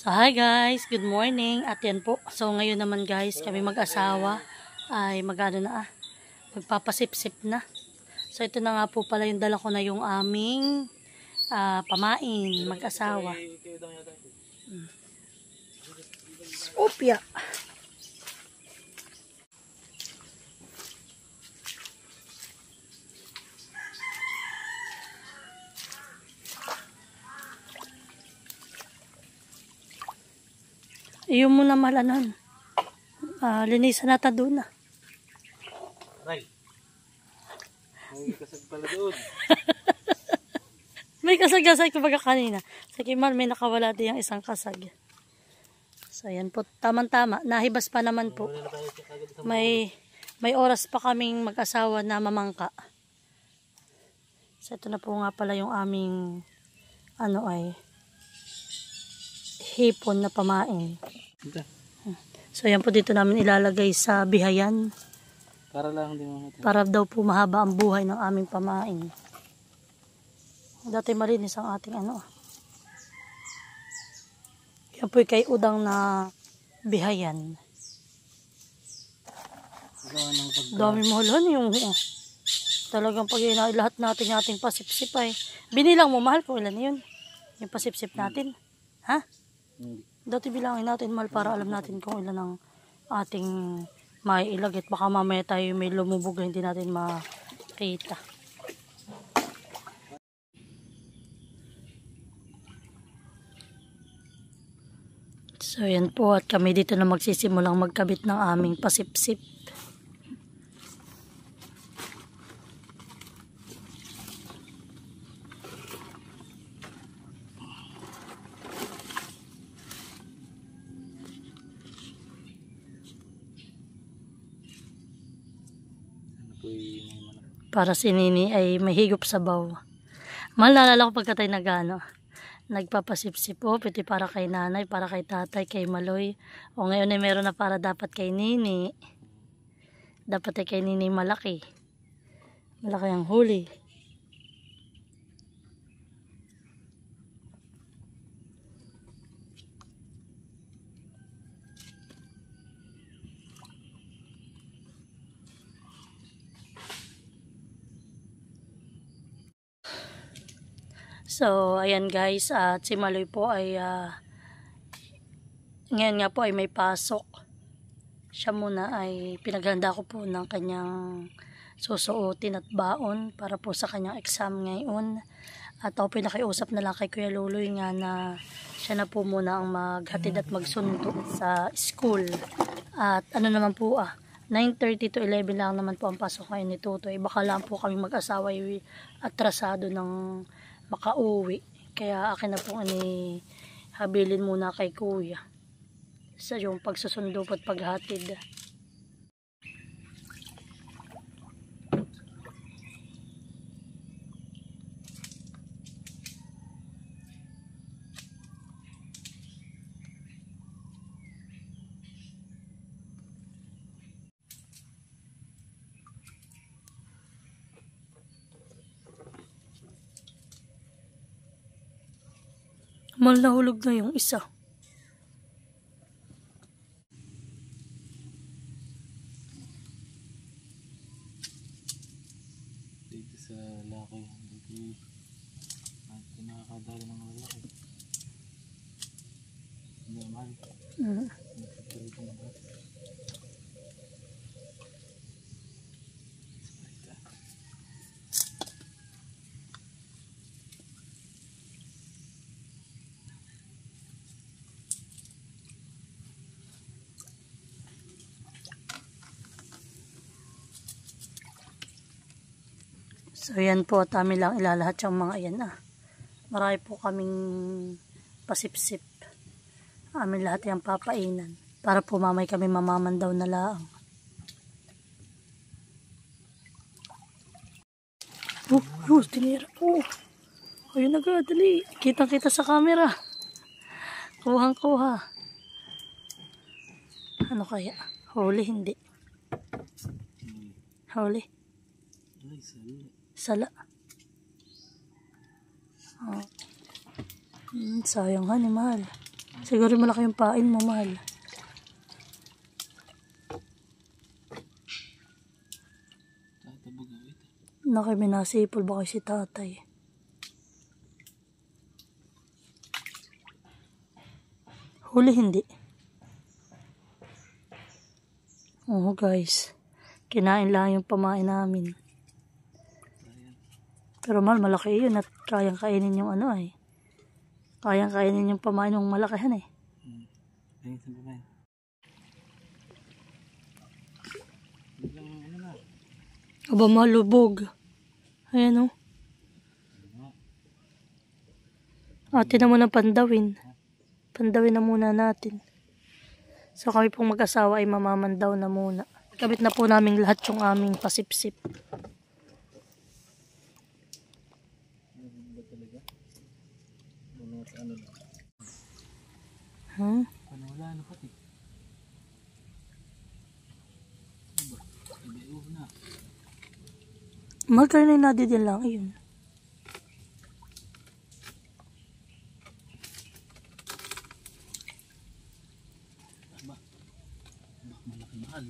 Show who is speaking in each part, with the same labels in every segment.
Speaker 1: So hi guys, good morning. At yan po. So ngayon naman guys, kami mag-asawa ay magpapasip-sip na. So ito na nga po pala yung dala ko na yung aming pamain, mag-asawa. Opya. Iyon mo na malanan. Linisan natin doon na.
Speaker 2: Ay. May kasag pala doon.
Speaker 1: May kasag-kasag kumbaga kanina. Sa Kimal may nakawala din yung isang kasag. So yan po. Tama-tama. Nahibas pa naman po. May oras pa kaming mag-asawa na mamangka. So ito na po nga pala yung aming hipon na pamain. So yan po dito namin ilalagay sa bihayan.
Speaker 2: Para lang din mga.
Speaker 1: Para daw po mahaba ang buhay ng aming pamain. Dati malinis ang ating Yan po kay udang na bihayan. Dami mahal yung talagang pag lahat natin yung ating pasipsip ay. Binilang mo mahal kung ilan yun. Yung pasipsip natin. Ha? Dati bilangin natin mahal para alam natin kung ilan ang ating may ilagit. Baka mamaya tayo may lumubog na hindi natin makita. So yan po at kami dito na magsisimulang magkabit ng aming pasipsip. Para si Nini ay may higop sa baw. Malalala ko pagka tayo nagpapasipsip po, piti para kay nanay, para kay tatay, kay Maloy. O ngayon ay meron na para dapat kay Nini. Dapat ay kay Nini malaki. Malaki ang huli. So, ayan guys, at si Maloy po ay ngayon nga po ay may pasok. Siya muna ay pinaghanda ko po ng kanyang susuotin at baon para po sa kanyang exam ngayon. At ako pinakiusap na lang kay Kuya Luloy nga na siya na po muna ang maghatid at magsundo sa school. At naman po 9:30 to 11 lang naman po ang pasok ngayon ni Tutoy. Baka lang po kami mag-asawa ay atrasado ng makauwi. Kaya akin na po habilin muna kay Kuya sa yung pagsusundo at paghatid. Nahulog na yung isa.
Speaker 2: Dito sa laki. Dito nakakadali ng malaki. Hindi mahal.
Speaker 1: So yan po at amin lang ilalahat yung mga yan Marami po kaming pasipsip. Amin lahat yung papainan. Para po mamay kami mamamandaw na lang. Tinira. Ayun agad, dali. Kitang-kita sa camera. Kuhang-kuha. Ano kaya? Huli, hindi. Huli. Sala. Sayang mahal. Siguro malaki yung pain mo, mahal.
Speaker 2: Tatabog ako ito.
Speaker 1: Nakiminasipol ba kayo si tatay? Huli hindi. Oo guys. Kinain lang yung pamain namin. Pero mahal, malaki yun at kayang kainin yung ano ay. Kayang kainin yung pamain ng malakihan eh.
Speaker 2: Ayun sa babae. Biglang ano na.
Speaker 1: Aba malubog. Ayan o. Atin na muna pandawin. Pandawin na muna natin. So kami pong mag-asawa ay mamamandaw na muna. Kabit na po namin lahat yung aming pasipsip. Hmm?
Speaker 2: Wala na pati. Iba na.
Speaker 1: Magkano na din lang yun.
Speaker 2: Malaki mahal.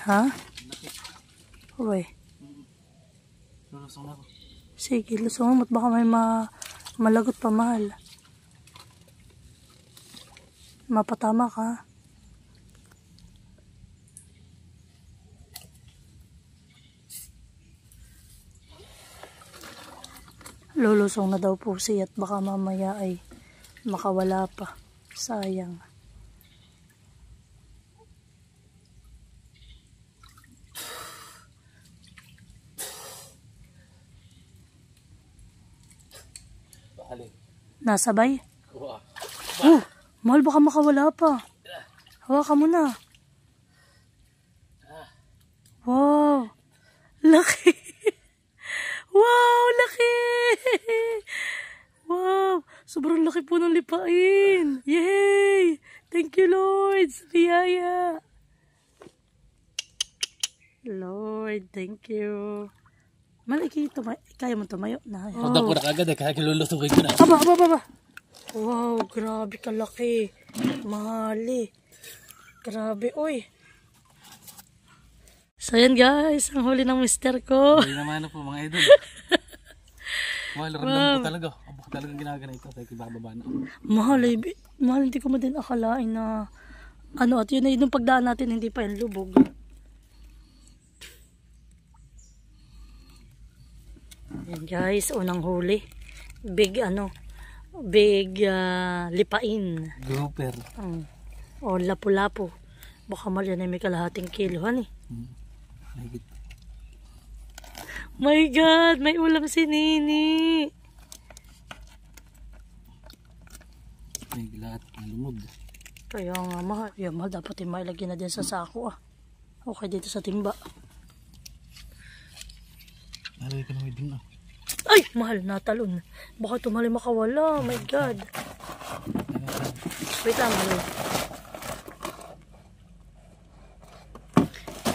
Speaker 1: Ha?
Speaker 2: Malaki.
Speaker 1: Uy.
Speaker 2: Lulusong na ako.
Speaker 1: Sige, lusong mo. Baka may malagot pa, mahal. Mapatama ka. Lulusong na daw po siya at baka mamaya ay makawala pa. Sayang.
Speaker 2: Bakali.
Speaker 1: Nasabay?
Speaker 2: Wow.
Speaker 1: Oh, mahal baka makawala pa. Hawakan mo na. Wow. Laki. Wow, laki. Wow. Sobrang laki po ng lipain. Yay. Thank you, Lord. Sa biyaya. Lord, thank you. Malaki, kaya mo tumayo na.
Speaker 2: Pagda po na kagad kaya kilulutukin ko na.
Speaker 1: Aba. Wow, grabe kalaki. Mahali. Grabe, oy. So yan guys, ang huli ng mister ko.
Speaker 2: Hindi naman po mga idol. Mahal, random po talaga. Abo ko talagang ginagana ito. Kaya kibababa na.
Speaker 1: Mahal, mahal, hindi ko mo din akalain na ano, at yun na yun, nung pagdaan natin, hindi pa yung lubog. Yan guys, unang huli. Big lipain.
Speaker 2: Grouper.
Speaker 1: O lapu-lapu. Baka mali na may kalahating kilohan eh.
Speaker 2: Mahigit.
Speaker 1: My God, may ulam si Nini.
Speaker 2: May lahat ng lumog.
Speaker 1: Kaya nga mahal. Yan mahal, dapat yung mailagyan na din sa sako ah. Okay dito sa timba.
Speaker 2: Nalagay ka naman din ah.
Speaker 1: Ay, mahal, natalon. Baka tumali makawala. My God. Wait lang, mahal.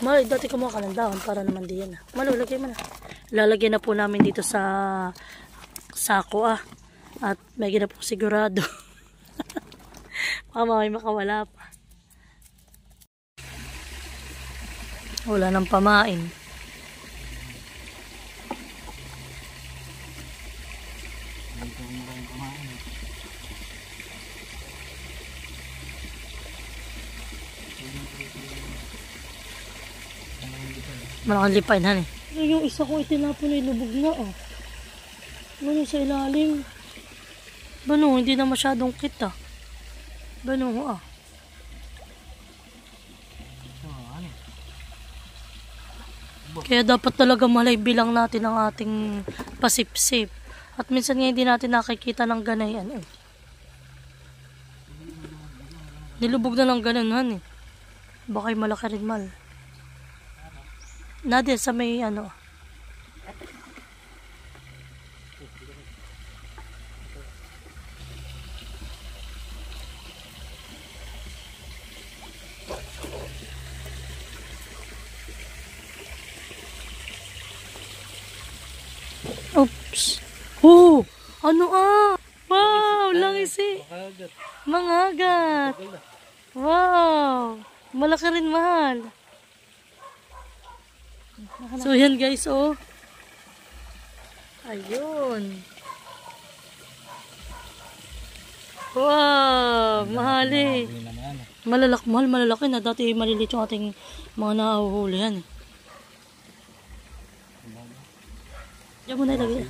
Speaker 1: Mahal, dati kumuha ka ng dahon para naman diyan. Mahal, lagay mo na. Lalagyan na po namin dito sa sako ah. At may gina po sigurado. Baka may makawala pa. Wala nang pamain. Malaking lipain han eh. Yung isa ko itinapon na ilubog na oh. Ano sa ilalim? Bano, hindi na masyadong kita. Bano ah. Kaya dapat talaga malay bilang natin ang ating pasipsip. At minsan nga hindi natin nakikita ng ganayan eh. Nilubog na ng gananan eh. Baka'y malaki rin mal. Nadia sa may ano. Oops. Oh, ano ah? Wow, langisi.
Speaker 2: Makagat.
Speaker 1: Mangagat. Wow. Malaki rin, mahal. So, yan guys, oh. Ayun. Wow, mahal eh.
Speaker 2: Hindi naman.
Speaker 1: Mahal, malalaki na. Dati maliliit yung ating mga nahuhulihan eh. Diyan mo na ilagay.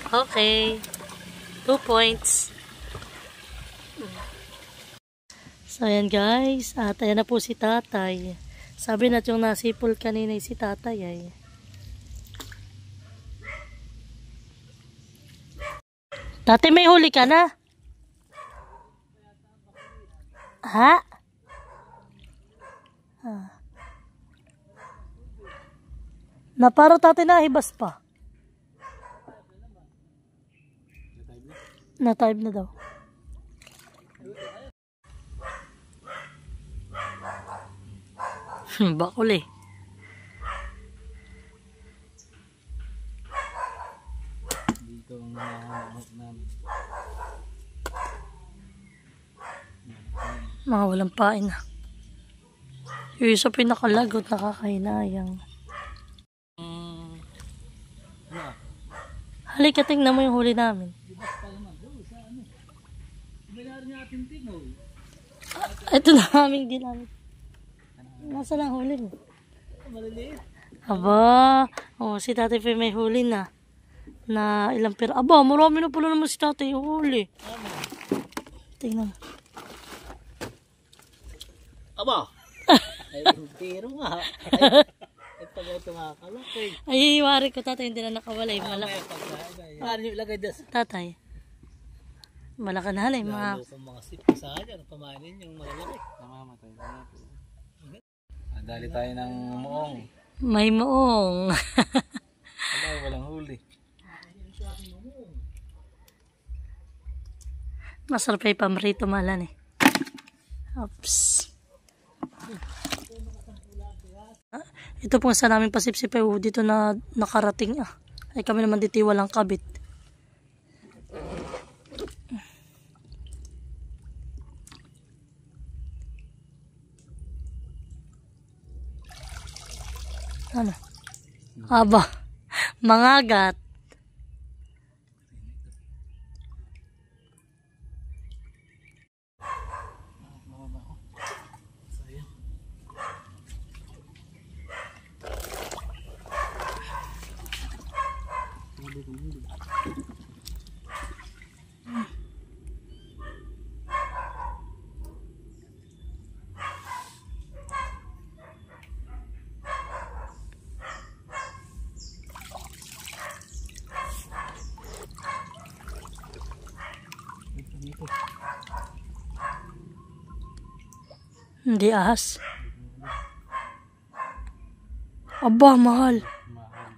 Speaker 1: Okay. 2 points. So, ayan guys. At ayan na po si tatay. Sabi na yung nasipol kanina si tatay ay. Tatay, may huli ka na? Ha? Naparo tatay na hibas pa. Na-type na daw. Bakul eh.
Speaker 2: Dito ang nahanap namin.
Speaker 1: Mga walang pain na. Yung isa pinakalagot, nakakahinayang. Halika, tingnan mo yung huli namin. Ito na aming ginamit. Nasa lang huli mo?
Speaker 2: Maliliit.
Speaker 1: Aba, oh, si tatay pa may huli na. Na ilang pera. Aba, marami na pala naman si tatay yung huli. Tingnan mo.
Speaker 2: Aba! Ay, pero nga. Ay, pag ito makakalaki.
Speaker 1: Ay, iwari ko tatay, hindi na nakawalay. Malaki.
Speaker 2: Ano yung ilagay dyan?
Speaker 1: Tatay. Malaki na halay.
Speaker 2: Lalo kung mga sipa sa akin, pamanin yung malalaki. Namamatay na po. Dali tayo ng muong.
Speaker 1: May muong.
Speaker 2: Wala, walang huli.
Speaker 1: Masarap ay pamarito malan eh. Oops. Ito pong sa namin pasipsipay dito na nakarating ah. Ay kami naman dito walang kabit. Ano? Aba, mangagat. Hindi ahas. Aba, mahal.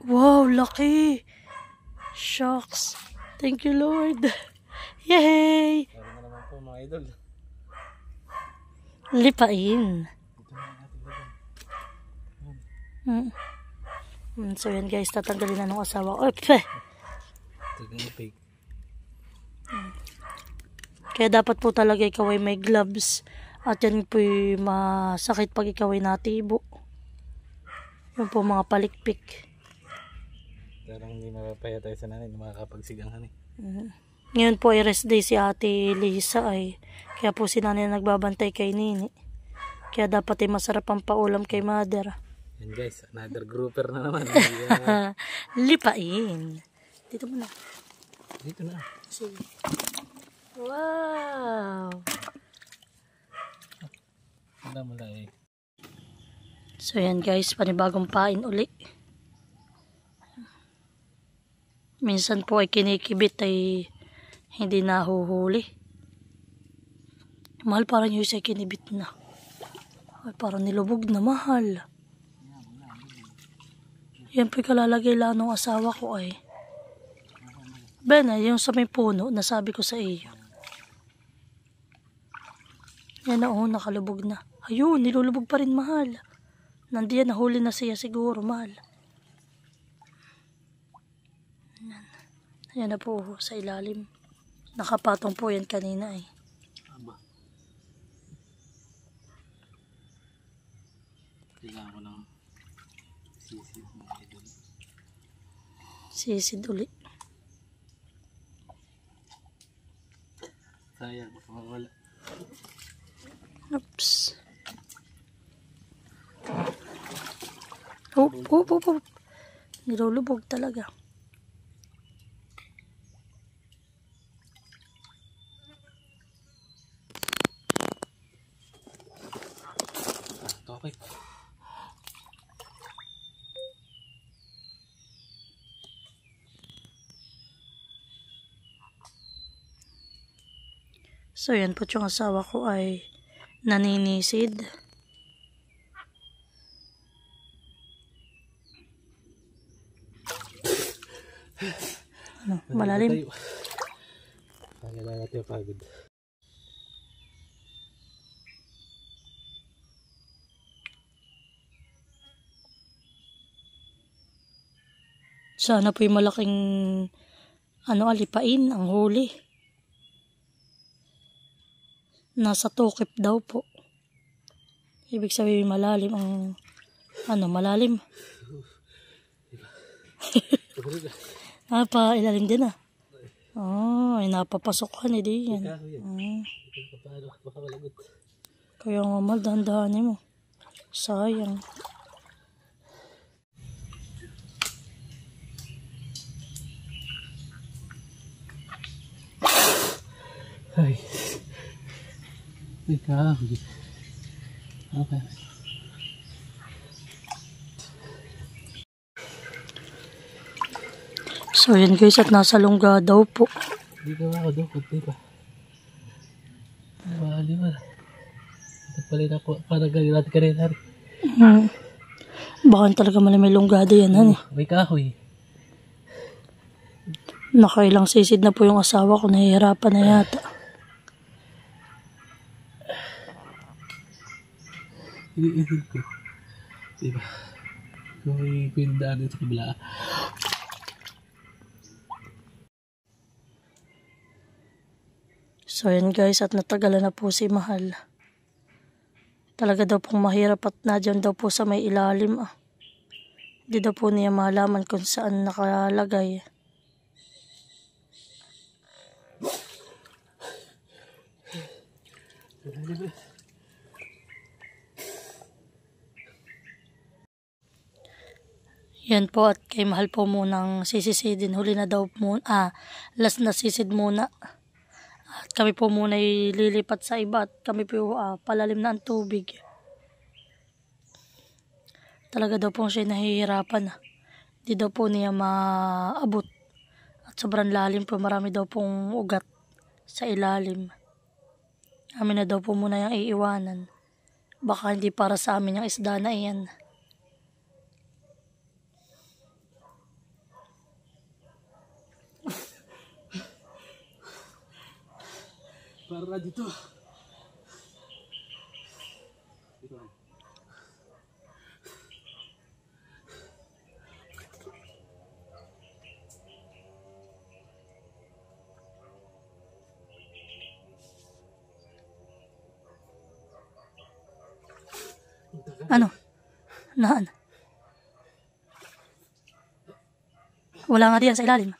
Speaker 1: Wow, laki. Shucks. Thank you, Lord. Yay!
Speaker 2: Meron na naman po mga idol.
Speaker 1: Lipain. So yan guys, tatanggalin na ng asawa ko. Kaya dapat po talaga ikaw ay may gloves. At yan po masakit pag ikaw ay natibo. Yun po mga palikpik.
Speaker 2: Pero hindi mapapaya tayo sa nanay, makakapagsigangan eh.
Speaker 1: Ngayon po ay rest day si Ate Lisa ay. Kaya po si nanay nagbabantay kay Nini. Kaya dapat ay masarap ang paulam kay Mother.
Speaker 2: Yan guys, another grouper na naman.
Speaker 1: Lipain. Dito mo na.
Speaker 2: Dito na.
Speaker 1: Sige. Wow!
Speaker 2: Wala mula eh.
Speaker 1: So yan guys, panibagong pain uli. Minsan po ay kinikibit ay hindi nahuhuli. Mahal, parang yung isa kinibit na. Ay, parang nilubog na, mahal. Yan po kalalagay lang ng asawa ko ay. Ben, yung sa may puno, nasabi ko sa iyo. Yan na, oh, nakalubog na. Ayun, nilulubog pa rin, mahal. Nandiyan, nahuli na siya siguro, mahal. Yan. Ayan na po sa ilalim. Nakapatong po yan kanina eh.
Speaker 2: Aba. Kailangan ko ng sisid mga idol.
Speaker 1: Sisid uli.
Speaker 2: Sayang, baka mawala.
Speaker 1: Oops. Oh. Nilulubog talaga.
Speaker 2: Okay.
Speaker 1: So yan po yung asawa ko ay naninisid. Malalim.
Speaker 2: Kaya na natin pagod.
Speaker 1: Sana po yung malaking alipain ang huli. Nasa tukip daw po. Ibig sabihin malalim ang malalim. Ilalim din ah. Ay napapasukan di yan.
Speaker 2: Baka malagot.
Speaker 1: Kaya nga mal, dahan-dahanin mo. Sayang.
Speaker 2: Ay. Ikaw. Okay.
Speaker 1: So yan guys, at nasa lungga daw po.
Speaker 2: Hindi ka makadukot, diba? Mahali mo na. Nagpalay na po. Parang gagawin natin kanina.
Speaker 1: Baka talaga may lunggada yan, hani.
Speaker 2: May kahoy.
Speaker 1: Nakailang sisid na po yung asawa ko, nahihirapan na yata.
Speaker 2: Iniisip ko. Diba? Kung may pinadaan sa kabila.
Speaker 1: So yan guys, at natagalan na po si Mahal. Talaga daw pong mahirap at nadyan daw po sa may ilalim ah. Hindi daw po niya malaman kung saan nakalagay. Yan po, at kay Mahal po munang sisisidin. Huli na daw muna, last na sisid muna. At kami po muna lilipat sa iba at kami po palalim na ang tubig. Talaga daw po siya nahihirapan. Di daw po niya maabot. At sobrang lalim po, marami daw pong ugat sa ilalim. Amin na daw po muna yung iiwanan. Baka hindi para sa amin yung isda na iyan.
Speaker 2: Para dito.
Speaker 1: Ano? Naan? Wala nga diyan sa ilalim.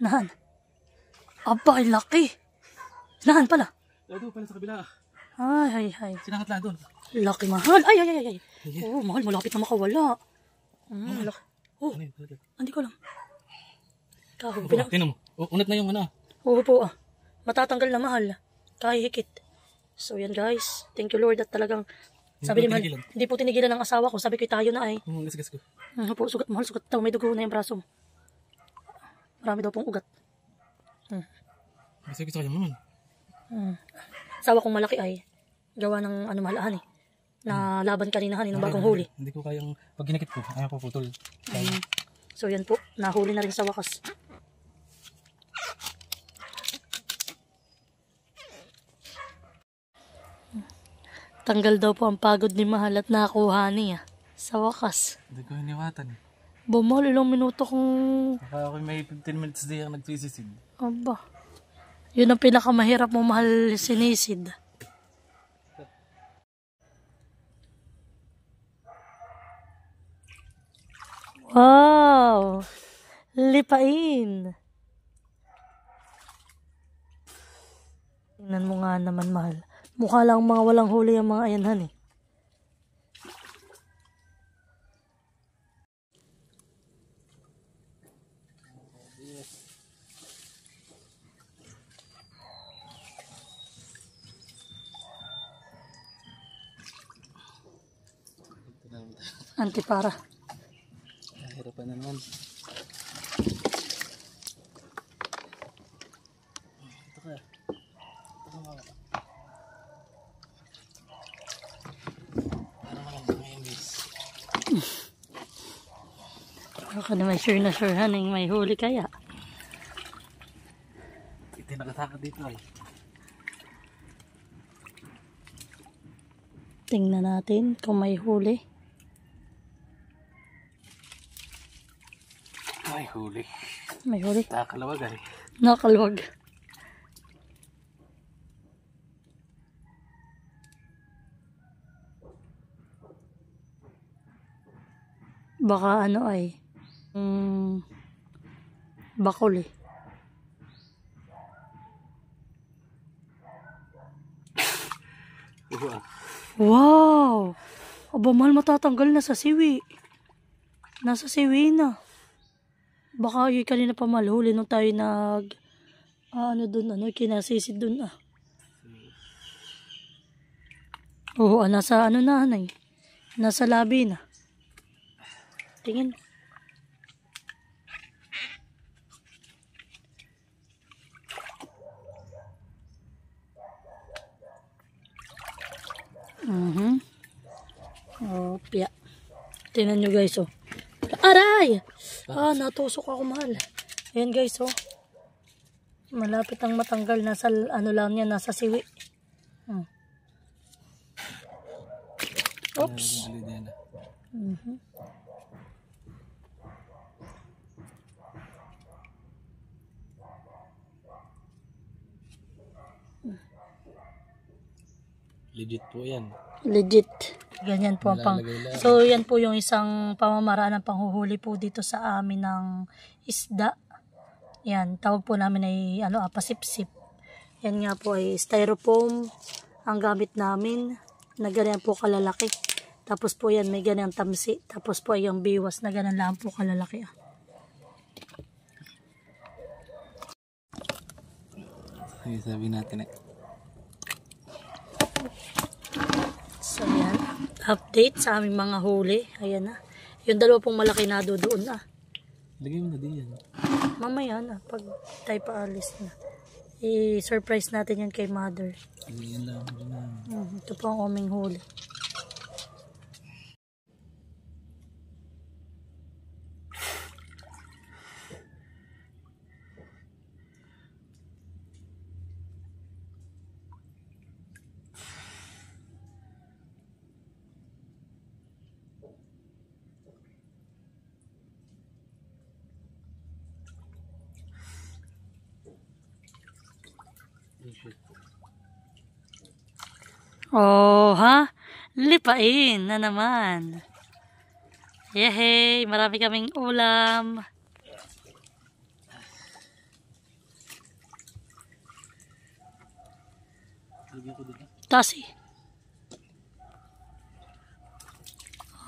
Speaker 1: Naan? Aba, ay laki. Naan pala.
Speaker 2: Doon pala sa kabila.
Speaker 1: Ay.
Speaker 2: Sinangat lang doon.
Speaker 1: Laki, Mahal. Ay. Oh, Mahal, malapit na makawala. Laki. Oh, hindi ko alam. Kahoy.
Speaker 2: Tinan mo. Unat na yung ano.
Speaker 1: Oo po ah. Matatanggal na, Mahal. Kahihikit. So yan guys. Thank you Lord at talagang sabi ni Mahal, hindi po tinigilan ng asawa ko. Sabi ko tayo na ay.
Speaker 2: Gas ko.
Speaker 1: Po, Mahal, sugat daw. May dugo na yung braso mo. Marami daw pong ugat.
Speaker 2: Gusto ko naman.
Speaker 1: Asawa kong malaki ay gawa ng Mahal, na laban kanina ng bagong huli.
Speaker 2: Hindi ko kayang pag ginakit ko, ayaw ko putol.
Speaker 1: So yan po, nahuli na rin sa wakas. Tanggal daw po ang pagod ni Mahal at nakuha niya sa wakas.
Speaker 2: Hindi ko hiniwatan.
Speaker 1: Bumol, ilang minuto kung...
Speaker 2: Baka ako may 15 minutes di ang nagsisisid.
Speaker 1: Aba. Yun ang pinakamahirap mo mahal sinisid. Wow! Lipain! Tingnan mo nga naman, mahal. Mukha lang mga walang huli ang mga ayanhan eh. Antipara.
Speaker 2: Hirapan na naman. Ito ka. Ito ka. Parang walang bumimbis.
Speaker 1: Baka naman sure na sure haning may huli kaya.
Speaker 2: Ito yung nakatakot dito ay.
Speaker 1: Tingnan natin kung may huli.
Speaker 2: May huli.
Speaker 1: May huli.
Speaker 2: Takalawag ay.
Speaker 1: Nakaluwag. Baka ano ay bakul eh. Wow! Aba, mahal, matatanggal na sa siwi. Nasa siwi na. Baka yung kanina pa mahal, huli nung tayo kinasisid dun ah. Oo, nasa ano na, hanay. Nasa labi na. Tingin. Opya. Tingnan nyo guys, oh. Aray! Natusok ako, mahal. Ayan guys, oh. Malapit ang matanggal. Nasa, ano lang yan, nasa siwi. Oops.
Speaker 2: Legit po yan.
Speaker 1: Legit. Ganyan po ang So, yan po yung isang pamamaraan ng panghuhuli po dito sa amin ng isda. Yan, tawag po namin ay pasipsip. Yan nga po ay styrofoam ang gamit namin na ganyan po kalalaki. Tapos po yan, may ganyang tamsi. Tapos po ay yung biwas na ganyan lang po kalalaki.
Speaker 2: Ay, sabi natin eh.
Speaker 1: So yan, update sa aming mga huli. Ayan na. Yung dalawa pong malaki na doon na.
Speaker 2: Lagay mo na din yan.
Speaker 1: Mamaya na, pag tayo paalis na. I-surprise natin yan kay mother.
Speaker 2: Yan lang.
Speaker 1: Ito po ang aming huli. Oh, ha? Lipain na naman. Yehey, marami kaming ulam. Tasi.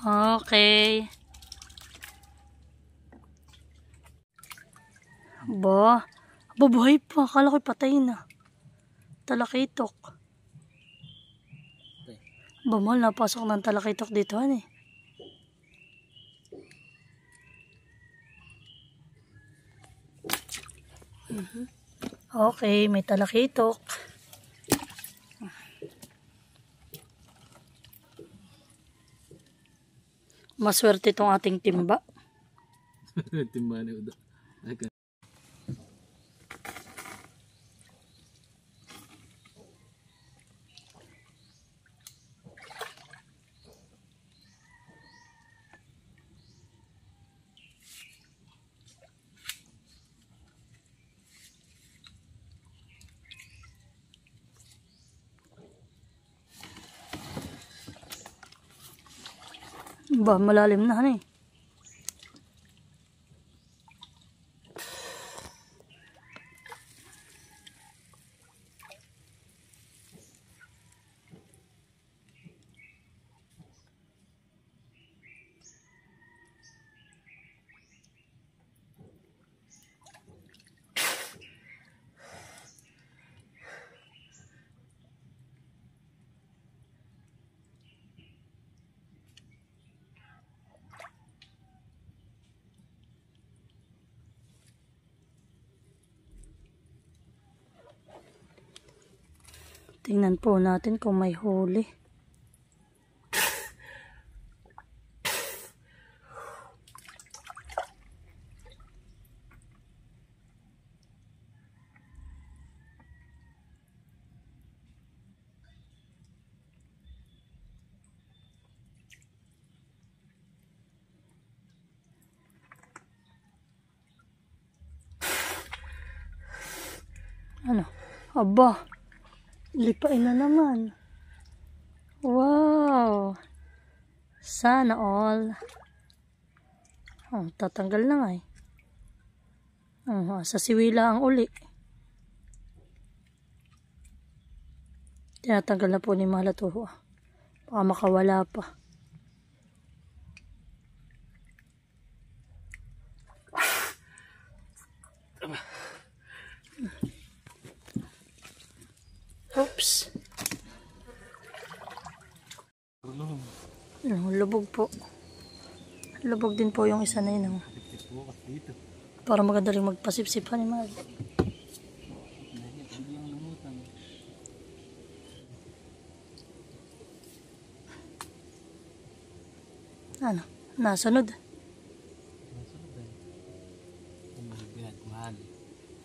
Speaker 1: Okay. Bubuhay pa. Akala ko'y patay na. Talakitok. Mahal, napasok ng talakitok dito, eh. Okay, may talakitok. Maswerte itong ating timba.
Speaker 2: Timba ni Udo.
Speaker 1: Ba, malalim na han eh. Tingnan po natin kung may huli. Ano? Aba! Lipain na naman. Wow! Sana all. Oh, tatanggal na nga eh. Sa siwila ang uli. Tinatanggal na po ni Malatuho. Baka makawala pa. Oops. Lubog po. Lubog din po yung isa na yun. Para magadaling magpasipsipan ni Mal. Ano? Nasunod?
Speaker 2: Mahal.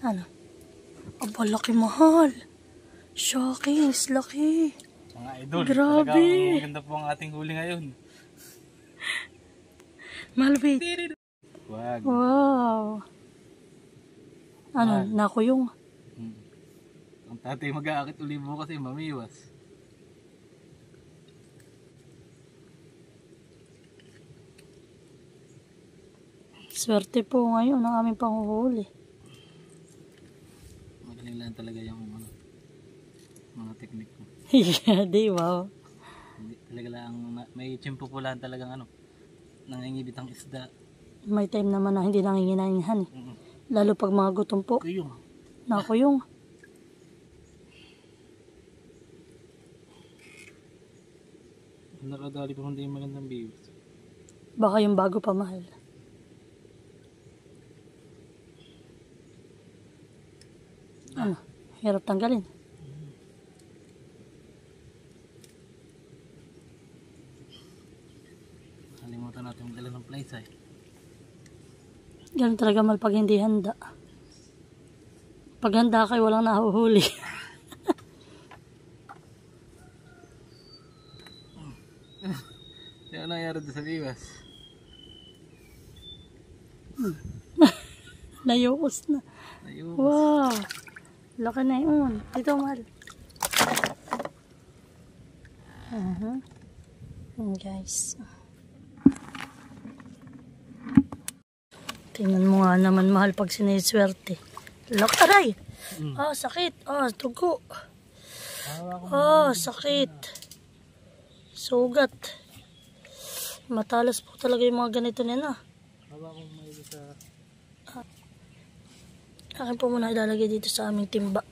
Speaker 1: Ano? Aba, laki mahal. Shocking, laki.
Speaker 2: Mga idol,
Speaker 1: grabe.
Speaker 2: Maganda po ang ating huli ngayon.
Speaker 1: Malbit.
Speaker 2: Wag.
Speaker 1: Wow. Ano, nakuyong.
Speaker 2: Ang tatay mag-aakit uli mo kasi mamiwas.
Speaker 1: Swerte po ngayon ang aming panghuhuli.
Speaker 2: Magaling lang talaga yung mga teknik ko.
Speaker 1: Yeah, di wow.
Speaker 2: Hindi talaga lang, may tsimpo po lang talagang nangingibit ang isda.
Speaker 1: May time naman na hindi nanginginainhan. Lalo pag mga gutom po.
Speaker 2: Kuyong.
Speaker 1: Nakuyong.
Speaker 2: Nakadali pa hindi magandang views.
Speaker 1: Baka yung bago pa mahal. Ano? Hirap tanggalin.
Speaker 2: Kalimutan natin magdala ng place ay.
Speaker 1: Ganun talaga mal pag hindi handa. Pag handa kayo walang nahuhuli.
Speaker 2: Ano nangyari doon sa viewers?
Speaker 1: Nayukos na.
Speaker 2: Ayun.
Speaker 1: Wow. Laki na yun. Dito mahal. Guys. Tingnan mo nga naman mahal pag siniswerte. Aray! Sakit. Tugo. Sakit. Sugat. Matalas po talaga yung mga ganito niya na. Akin po muna ilalagay dito sa aming timba.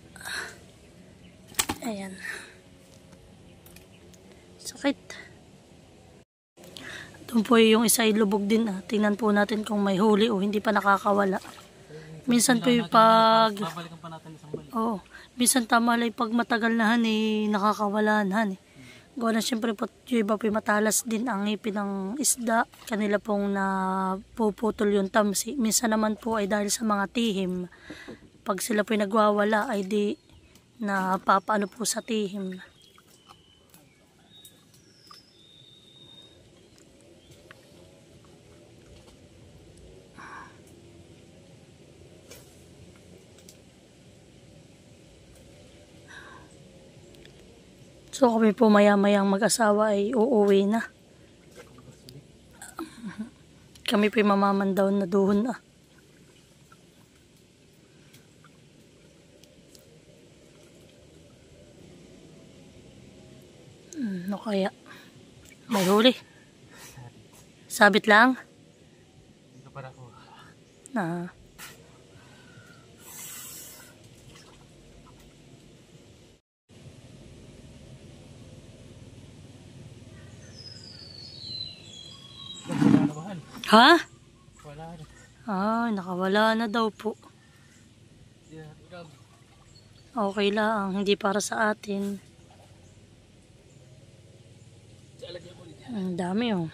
Speaker 1: Ayan. Sakit. Doon po yung isa ilubog din. Tingnan po natin kung may huli o hindi pa nakakawala. Minsan po yung pag...
Speaker 2: Babalikan pa natin isang balik.
Speaker 1: Oo. Minsan tama lang pag matagal na nakakawalaan Gawa na siyempre po yung iba po yung matalas din ang ngipin ng isda. Kanila pong napuputol yung tamsi. Minsan naman po ay dahil sa mga tihim. Pag sila po yung nagwawala ay di napapaano po sa tihim. So kami po maya-mayang mag-asawa ay uuwi na. Kami pa mamamandaw na doon ah. Ano kaya? May huli. Sabit lang?
Speaker 2: Ito para ko.
Speaker 1: Ah. Ha?
Speaker 2: Wala na.
Speaker 1: Ah, nakawala na daw po. Okay lang, hindi para sa atin. Ang dami oh.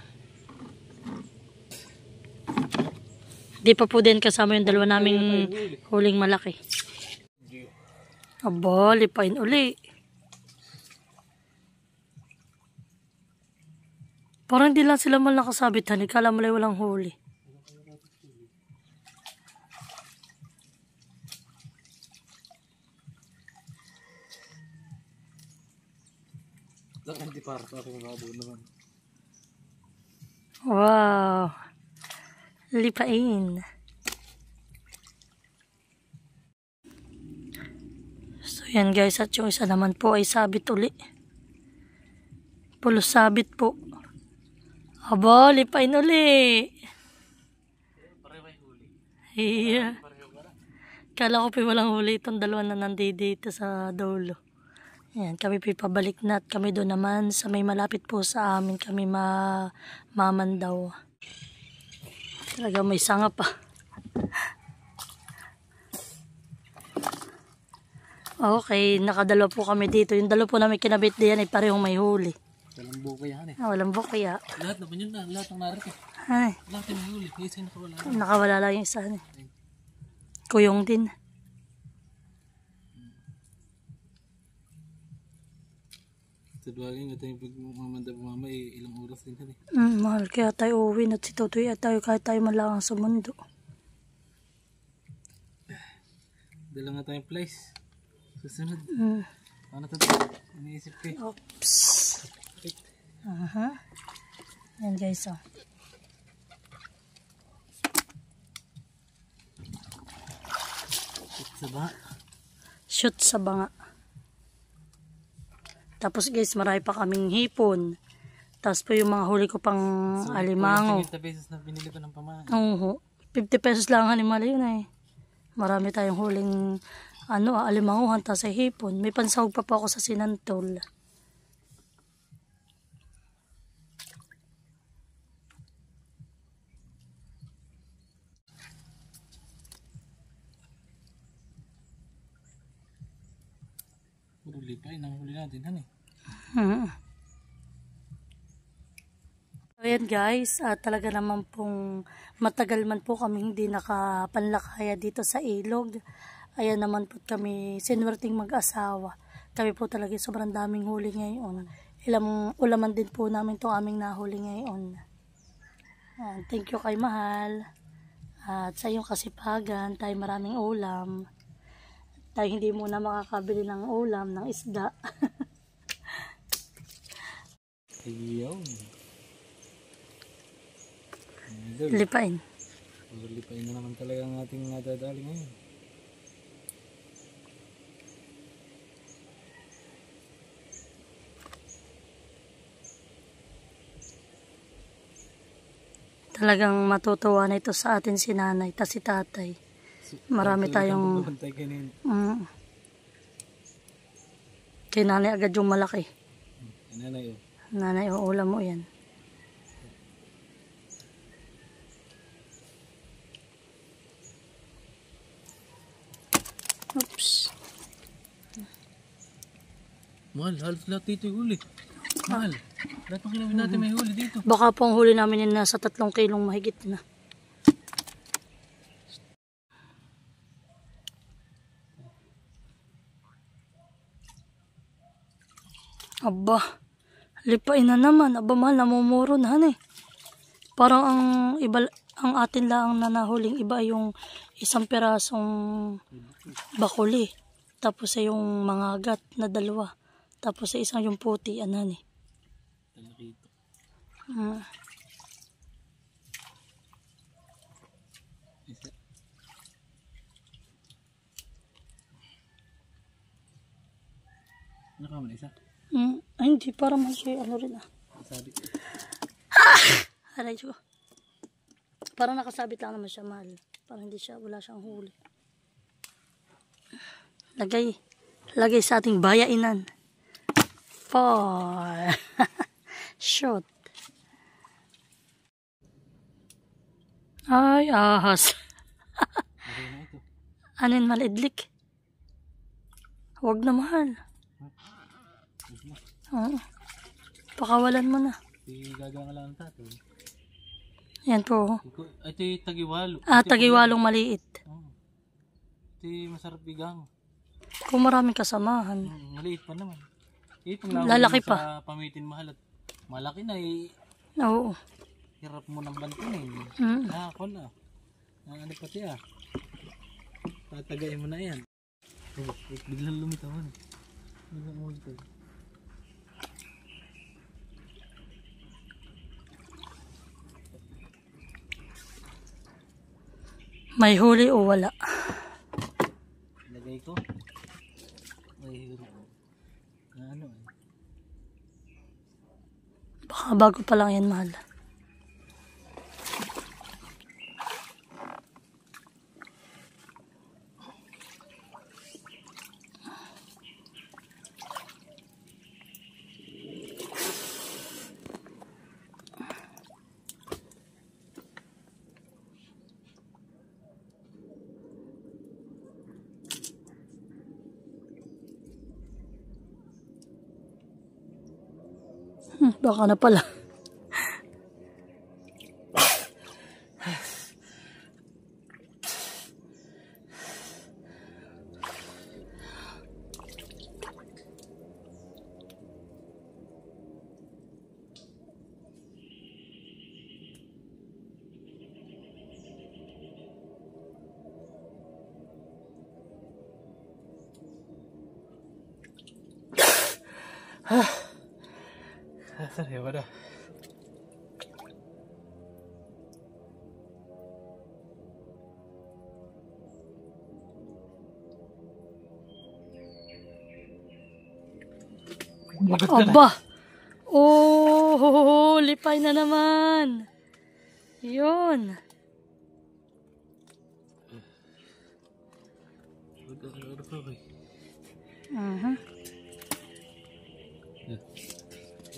Speaker 1: Di pa po din kasama yung dalawa naming huling malaki. Aba, lipain uli. Parang hindi lang sila mal nakasabit, hani. Kala mo lang walang huli.
Speaker 2: Hindi para sa akin mga doon naman.
Speaker 1: Wow. Lipain. So yan guys, at yung isa naman po ay sabit uli. Pulos sabit po. Aba, lipain uli.
Speaker 2: Pareho may huli.
Speaker 1: Yeah.
Speaker 2: Pareho para.
Speaker 1: Kala ko pa walang huli itong dalawa na nandito sa dulo. Ayan, kami pabalik na at kami doon naman sa may malapit po sa amin kami mamandaw. Talaga may sanga pa. Okay, nakadalawa po kami dito. Yung dalawa po namin kinabit diyan ay parehong may huli.
Speaker 2: Walang buka yan eh.
Speaker 1: Ah, walang bukaya.
Speaker 2: Lahat naman yun na. Lahat ng narito.
Speaker 1: Ay,
Speaker 2: Lahat yung may huli. Yung isa yung nakawala.
Speaker 1: nakawala lang yung isa. Kuyong din.
Speaker 2: Sa bagay nga tayong pagmamanda mama eh, ilang oras din yan eh.
Speaker 1: Mahal kaya tayo uwi at si Totoy at tayo kahit tayo malangang sa mundo.
Speaker 2: Dala nga tayong place. Susunod.
Speaker 1: Mm.
Speaker 2: Ano ito? Iniisip ko eh.
Speaker 1: Oops. Aha. Yan guys oh.
Speaker 2: Sa ba?
Speaker 1: Shoot sa banga. Tapos guys, marami pa kaming hipon. Tapos po yung mga huli ko pang alimango.
Speaker 2: 50 pesos na binili ko ng pamahan.
Speaker 1: Oo. 50 pesos lang ang animal yun eh. Marami tayong huling alimanguhan tapos sa hipon. May pansahog pa po ako sa sinantol.
Speaker 2: Puro lipay nang huli natin han eh.
Speaker 1: So yan guys, talaga naman pong matagal man po kami hindi nakapanlakaya dito sa ilog. Ayan naman po kami sinwerting mag-asawa. Kami po talaga sobrang daming huli ngayon. Ilang ulaman din po namin itong aming nahuli ngayon. Thank you kay Mahal. At sa iyong kasipagan, tayo maraming ulam. Tayo hindi muna makakabili ng ulam, ng isda.
Speaker 2: Ayun.
Speaker 1: Lipain.
Speaker 2: Puro lipay na naman talaga ang ating nadadali ngayon.
Speaker 1: Talagang matutuwa na ito sa atin si nanay, ta si tatay. Marami tayong kay nanay agad yung malaki.
Speaker 2: Nanay oh.
Speaker 1: Nanay, ulam mo yan. Oops.
Speaker 2: Mahal, halos lahat dito yung huli. Mahal, lahat ng kinawin natin may huli dito.
Speaker 1: Baka po ang huli namin yun nasa 3 kilong mahigit na. Aba, lipain na naman. Aba, mahal, namumuro na eh. Parang ang atin lang na nahuling iba yung isang pirasong bakuli. Tapos ay yung mga agat na 2. Tapos ay isang yung puti,
Speaker 2: Isa. Nakaman isa.
Speaker 1: Ay, hindi. Para masya, ano rin ah.
Speaker 2: Sabi.
Speaker 1: Aray ko. Parang nakasabit lang naman siya, mahal. Parang hindi siya, wala siyang huli. Lagay. Lagay sa ating bayainan. For. Shot. Ay, ahas.
Speaker 2: Lagay na ito.
Speaker 1: Anin malidlik? Huwag na, mahal. Oo. Pakawalan mo na.
Speaker 2: Gagawa ka lang ng tatay.
Speaker 1: Yan po.
Speaker 2: Ito yung tagiwalo.
Speaker 1: Tagiwalong maliit.
Speaker 2: Ito yung masarap bigang.
Speaker 1: Kung maraming kasamahan.
Speaker 2: Maliit pa naman.
Speaker 1: Lalaki
Speaker 2: pa.
Speaker 1: pa.
Speaker 2: Sa pamitin mahal at malaki na
Speaker 1: Oo.
Speaker 2: hirap mo ng bantinin. Ako na. Ano pati tatagayin mo na yan. Biglang lumitawan. Biglang umulito.
Speaker 1: May huli o wala?
Speaker 2: Lagay ko. May huli. Ano
Speaker 1: Baka bago pa lang yan, mahal. Baka na pala.
Speaker 2: Sorry, wala.
Speaker 1: Aba! Oh, lipay na naman. Yun.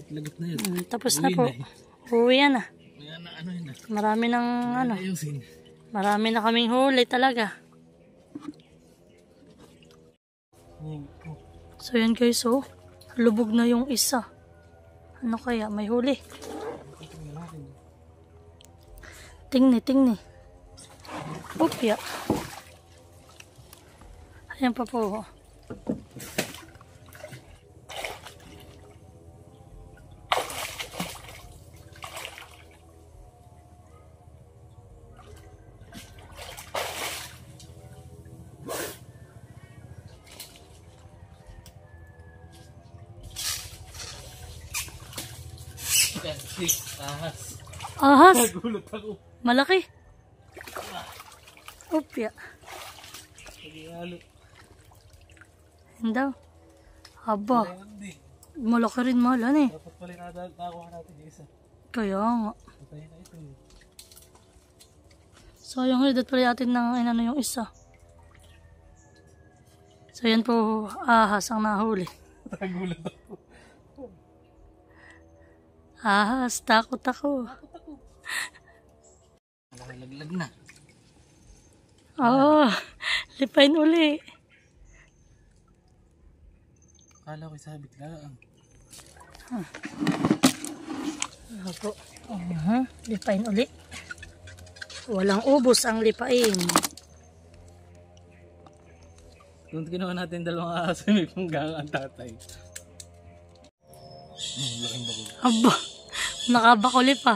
Speaker 2: Lagot na yun.
Speaker 1: Tapos na po. Uwi yan ah.
Speaker 2: Ano yun
Speaker 1: Marami ng ano.
Speaker 2: Ayusin.
Speaker 1: Marami na kaming huli talaga. So yan guys, oh. Lubog na yung isa. Ano kaya? May huli. Tingni. Upya. Ayan pa po.
Speaker 2: Ahas.
Speaker 1: Ahas?
Speaker 2: Nagulat ako.
Speaker 1: Malaki. Upya.
Speaker 2: Tagiwalo.
Speaker 1: Hindi. Aba. Malaki rin, mahal. Ano eh?
Speaker 2: Dapat pala nakakuha natin yung isa.
Speaker 1: Kaya nga.
Speaker 2: Patayin na ito.
Speaker 1: Sayang rin. Dapat pala natin ng inano yung isa. So yan po, ahas ang nahuli.
Speaker 2: Nagulat ako.
Speaker 1: Ahas, takot ako.
Speaker 2: Nalaglag na.
Speaker 1: Oo, lipain uli.
Speaker 2: Akala ko sabit lang.
Speaker 1: Ako. Lipain uli. Walang ubos ang lipain.
Speaker 2: Kung ginawa natin dalawang ahas, may panggang ang tatay. Laking bakul.
Speaker 1: Aba, nakabakuli pa.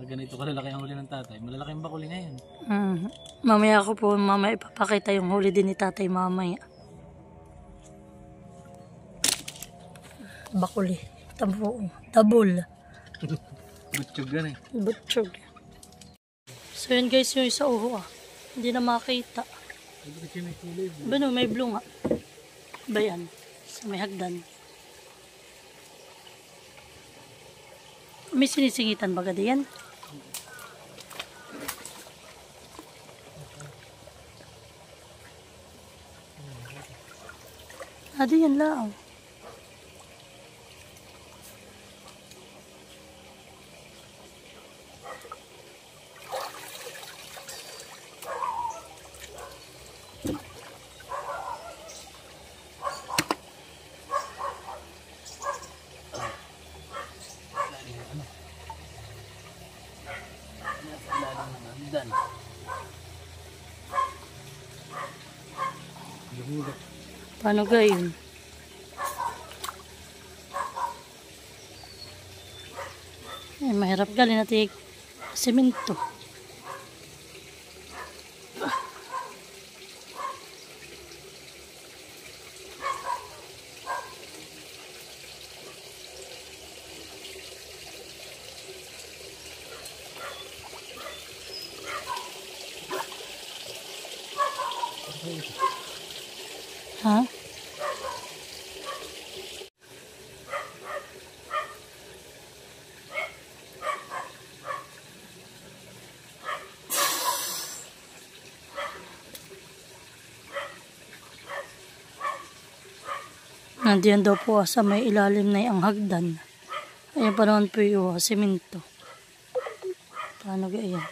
Speaker 2: Ganito kalalaki ang huli ng tatay. Malalaking bakuli na yan.
Speaker 1: Mamaya ko po, mamaya ipapakita yung huli din ni tatay mamaya. Bakuli. Tampo, tabul.
Speaker 2: Butchog yan eh.
Speaker 1: Butchog. So yun guys, yung isa uho ah. Hindi na makita. Ba no, may blue nga. Ba yan? So may hagdan. May sinisingitan baga diyan? Diyan lang. Paano gayon? Eh, mahirap galing natin semento. Ha? Nandiyan daw po sa may ilalim na ang hagdan. Ayan pa naman po yung semento. Paano ganyan?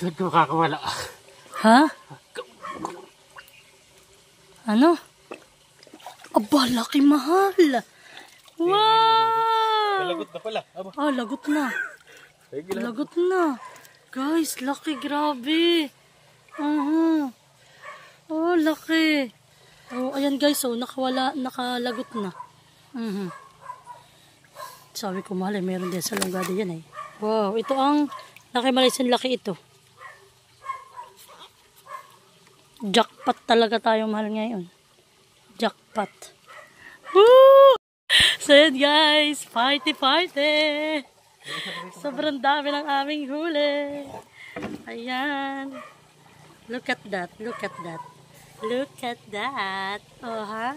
Speaker 2: Ito kakawala.
Speaker 1: Ha? Ano? Aba, laki mahal. Wow!
Speaker 2: Lagot na pala.
Speaker 1: Ah, lagot na. Lagot na. Guys, laki, grabe. Oh, laki. Oh, ayan guys, oh, nakalagot na. Sabi ko mahal, meron din sa Longga yan eh. Wow, ito ang laki Malaysian, laki ito. Jackpot talaga tayo mahal ngayon. Jackpot. Woo! So yun guys, party! Sobrang dami ng aming huli. Ayan. Look at that. Oh ha?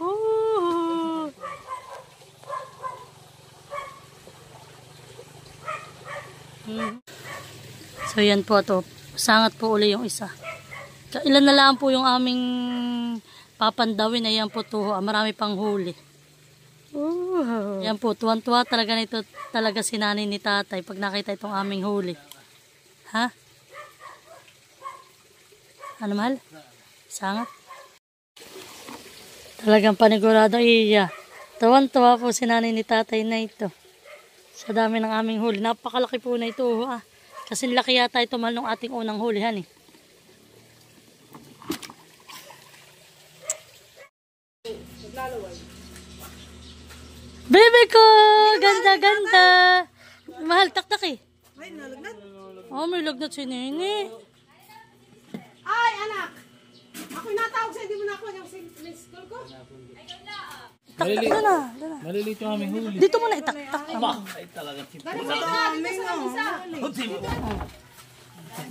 Speaker 1: Woo! So yan po to. Sangat po uli yung isa. Ilan na lang po yung aming papandawin. Ayan po to. Marami pang huli. Ayan po. Tuwan-tuwa talaga nito. Talaga si nanay ni tatay pag nakita itong aming huli. Ha? Ano mahal? Sangat? Talagang panigurado iya. Tuwan-tuwa po si nanay ni tatay na ito. Sa dami ng aming huli. Napakalaki po na ito. Kasi laki yata ito mahal nung ating unang hulihan eh. Bebe ko! Ganda! Mahal, taktak eh.
Speaker 3: Ay, nalagnat.
Speaker 1: Oh, may lagnat si Nene.
Speaker 3: Ay, anak! Ako'y natawag sa hindi mo na ako yung school ko.
Speaker 1: Taktak na.
Speaker 2: Maliliit yung aming huli.
Speaker 1: Dito mo na itaktak.
Speaker 2: Ay talaga.
Speaker 3: Dali mo na dito sa isa.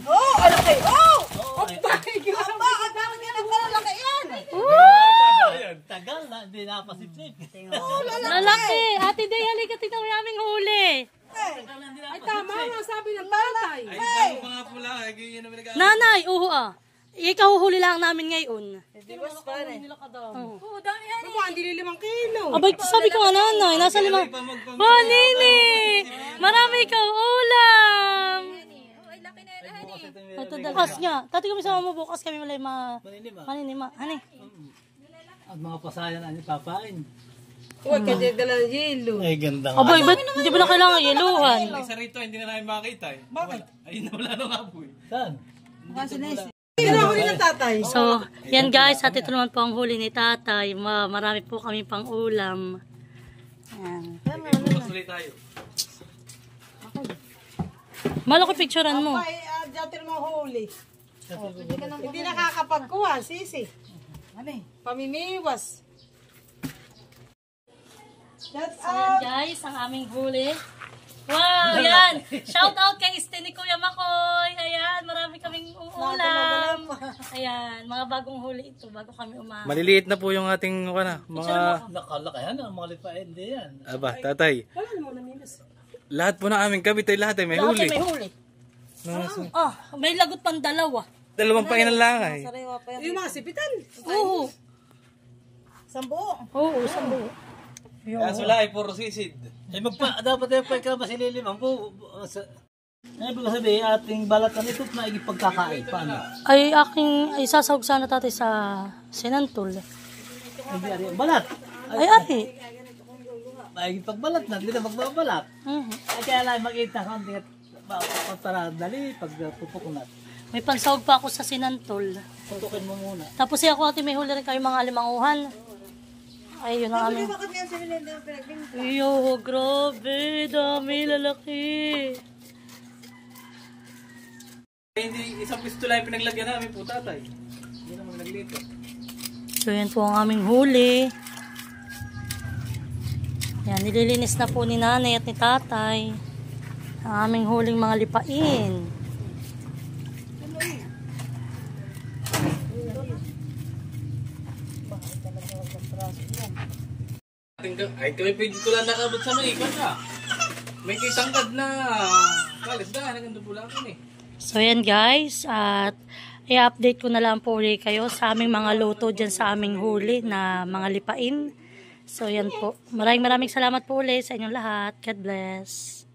Speaker 3: Oh, alaki! Oh! Oh my God! Aba, bakit yan ang kalalaki yan?
Speaker 2: Tagal na, hindi napasipsip.
Speaker 3: Oh,
Speaker 1: Lalaki! Ate Day, halika tingnan mo yung aming huli.
Speaker 3: Ay, tama nga sabi ng tatay.
Speaker 2: Ay, mga pula. Yun naman nag-
Speaker 1: Nanay, ikahuhuli lang namin ngayon.
Speaker 3: Di ba spare?
Speaker 1: Oh.
Speaker 3: Oo, dami yan eh. Hindi 5 kilo.
Speaker 1: Abay, sabi ko nga nanay, nasa 5. Oh, Nini! Marami ikaw ulam!
Speaker 2: Ito
Speaker 1: Bukas nga. Tati kami sama mo bukas kami malay
Speaker 2: Maninima.
Speaker 1: maninima. Hani?
Speaker 2: At mga pasayan ang ipapain.
Speaker 3: Huwag ka dyan dala ng yelo.
Speaker 2: Ay, ganda nga.
Speaker 1: Aboy, ba't hindi ba na kailangan yeluhan?
Speaker 4: Isa rito, hindi na namin makita eh. Bakit? Ayun na wala nang apoy.
Speaker 2: Saan?
Speaker 3: Pinahuli ng tatay.
Speaker 1: So, yan guys, at ito naman po ang huli ni tatay. Marami po kami pang ulam. Yan.
Speaker 4: Bukas ulit tayo.
Speaker 1: Malaki picturean mo.
Speaker 3: Ay, dyan mo huli. Hindi nakakapagkuha, sisi. Pamimiwas. That's
Speaker 1: So, yan guys, ang aming huli. Wow, yan! Shout out kay Este ni Kuya Makoy. Ayan, marami kaming ulam. Ayan, mga bagong huli ito, bago kami umahan.
Speaker 4: Maliliit na po yung ating mga
Speaker 2: Nakalakayan ang mga lipain din yan.
Speaker 4: Aba, tatay.
Speaker 3: Wala mo na minus.
Speaker 4: Lahat po ng aming kabit ay lahat ay may huli.
Speaker 1: May huli. May lagot pang dalawa.
Speaker 4: Dalawang painan lang ay.
Speaker 3: Yung mga sipitan.
Speaker 1: Oo.
Speaker 3: Sambo.
Speaker 1: Oo, sambo.
Speaker 4: Kaso wala ay puro sisid.
Speaker 2: Dapat yung pagkama sililim ang buo. Ano ba sabihin, ating balatan ito na igipagkakain. Paano?
Speaker 1: Ay, sasahog sana tatay sa sinantol.
Speaker 2: Hindi ari ang balat.
Speaker 1: Ay, ari.
Speaker 2: Ay, pagbalat na, hindi na magbabalat. Ay, kaya lang makita ka, hindi para dali, pagpupok na.
Speaker 1: May pansahog pa ako sa sinantol.
Speaker 2: Tutukin mo muna.
Speaker 1: Tapos ako ate may huli rin kayo mga alimanguhan. Ay, yun ang aming.
Speaker 3: Bakit nga si Melinda ang pinagbinta?
Speaker 1: Iyo, grabe, dami, lalaki.
Speaker 4: Hindi, isang pisto lang yung pinaglagyan namin po tatay. Hindi naman naglito.
Speaker 1: So, yan po ang aming huli. Yan, nililinis na po ni nanay at ni tatay. Ang aming huling mga lipain.
Speaker 4: Ay, kami pwede ko lang nakabot sa mga ikon ha. May kitangkad na kalit na, naganda po lang eh.
Speaker 1: So, yan guys. At i-update ko na lang po ulit kayo sa aming mga luto dyan sa aming huli na mga lipain. So, yan po. Maraming salamat po ulit sa inyong lahat. God bless.